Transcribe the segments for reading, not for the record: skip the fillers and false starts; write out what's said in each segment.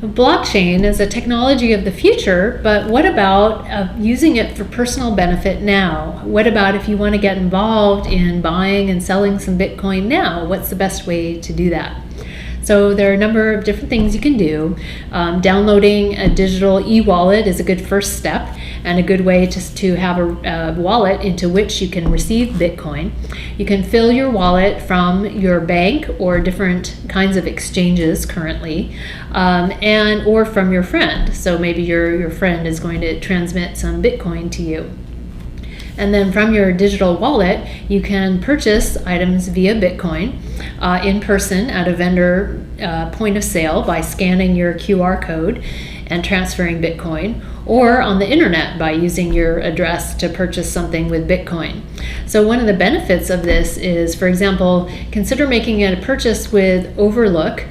Blockchain is a technology of the future, but what about using it for personal benefit now? What about if you want to get involved in buying and selling some Bitcoin now? What's the best way to do that? So there are a number of different things you can do. Downloading a digital e-wallet is a good first step and a good way to have a wallet into which you can receive Bitcoin. You can fill your wallet from your bank or different kinds of exchanges currently, or from your friend. So maybe your friend is going to transmit some Bitcoin to you. And then from your digital wallet, you can purchase items via Bitcoin in person at a vendor point of sale by scanning your QR code and transferring Bitcoin, or on the internet by using your address to purchase something with Bitcoin. So one of the benefits of this is, for example, consider making a purchase with Overstock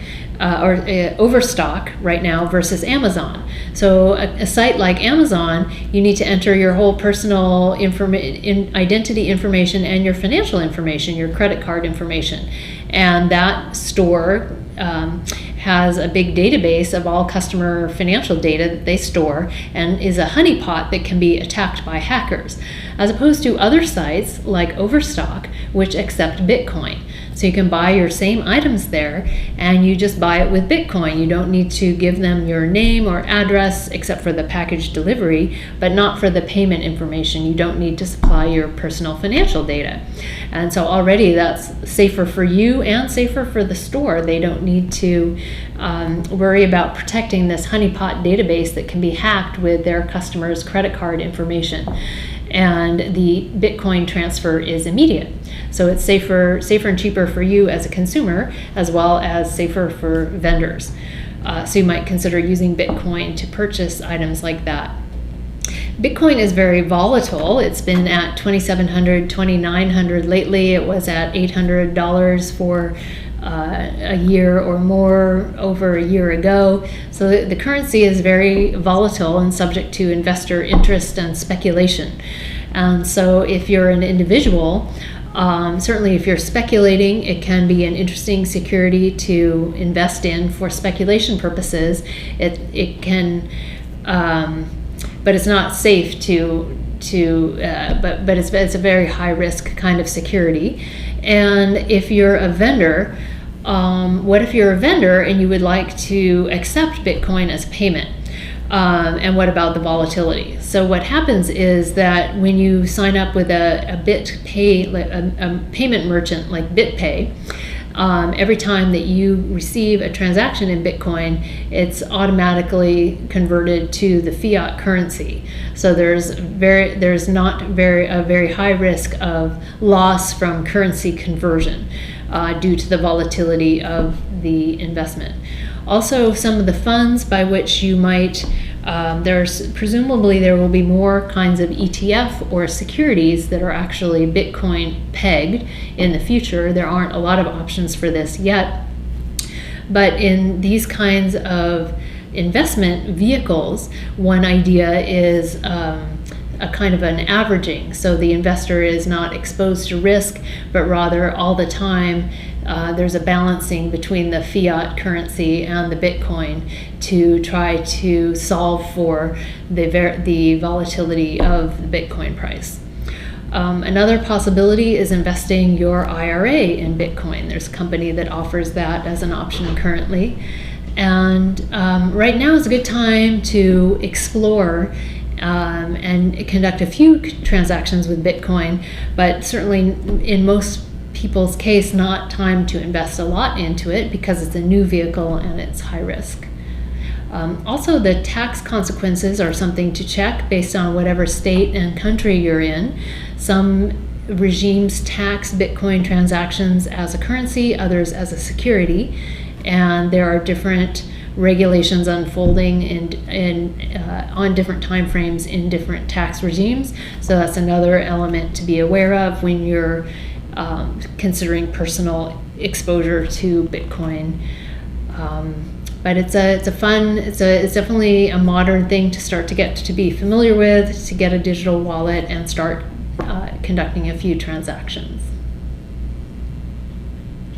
right now versus Amazon. So a site like Amazon, you need to enter your whole personal identity information and your financial information, your credit card information. And that store has a big database of all customer financial data that they store and is a honeypot that can be attacked by hackers, as opposed to other sites like Overstock, which accept Bitcoin. So you can buy your same items there and you just buy it with Bitcoin. You don't need to give them your name or address except for the package delivery, but not for the payment information. You don't need to supply your personal financial data. And so already that's safer for you and safer for the store. They don't need to worry about protecting this honeypot database that can be hacked with their customers' credit card information. And the Bitcoin transfer is immediate. So it's safer and cheaper for you as a consumer, as well as safer for vendors. So you might consider using Bitcoin to purchase items like that. Bitcoin is very volatile. It's been at $2,700, $2,900 lately. It was at $800 for a year or more over a year ago. So the currency is very volatile and subject to investor interest and speculation. And so if you're an individual, certainly if you're speculating, it can be an interesting security to invest in for speculation purposes. It can, but it's not safe but it's a very high risk kind of security. And if you're a vendor, what if you're a vendor and you would like to accept Bitcoin as payment? And what about the volatility? So what happens is that when you sign up with a payment merchant like BitPay, every time that you receive a transaction in Bitcoin, it's automatically converted to the fiat currency. So there's not a very high risk of loss from currency conversion due to the volatility of the investment. Also, some of the funds by which you might presumably there will be more kinds of ETF or securities that are actually Bitcoin pegged in the future. There aren't a lot of options for this yet, but in these kinds of investment vehicles, one idea is a kind of an averaging. So the investor is not exposed to risk, but rather all the time there's a balancing between the fiat currency and the Bitcoin to try to solve for the volatility of the Bitcoin price. Another possibility is investing your IRA in Bitcoin. There's a company that offers that as an option currently. And right now is a good time to explore and conduct a few transactions with Bitcoin, but certainly in most people's case, not time to invest a lot into it because it's a new vehicle and it's high risk. Also, the tax consequences are something to check based on whatever state and country you're in. Some regimes tax Bitcoin transactions as a currency, others as a security, and there are different regulations unfolding on different time frames in different tax regimes. So that's another element to be aware of when you're considering personal exposure to Bitcoin. But it's definitely a modern thing to start to get to be familiar with, to get a digital wallet and start conducting a few transactions.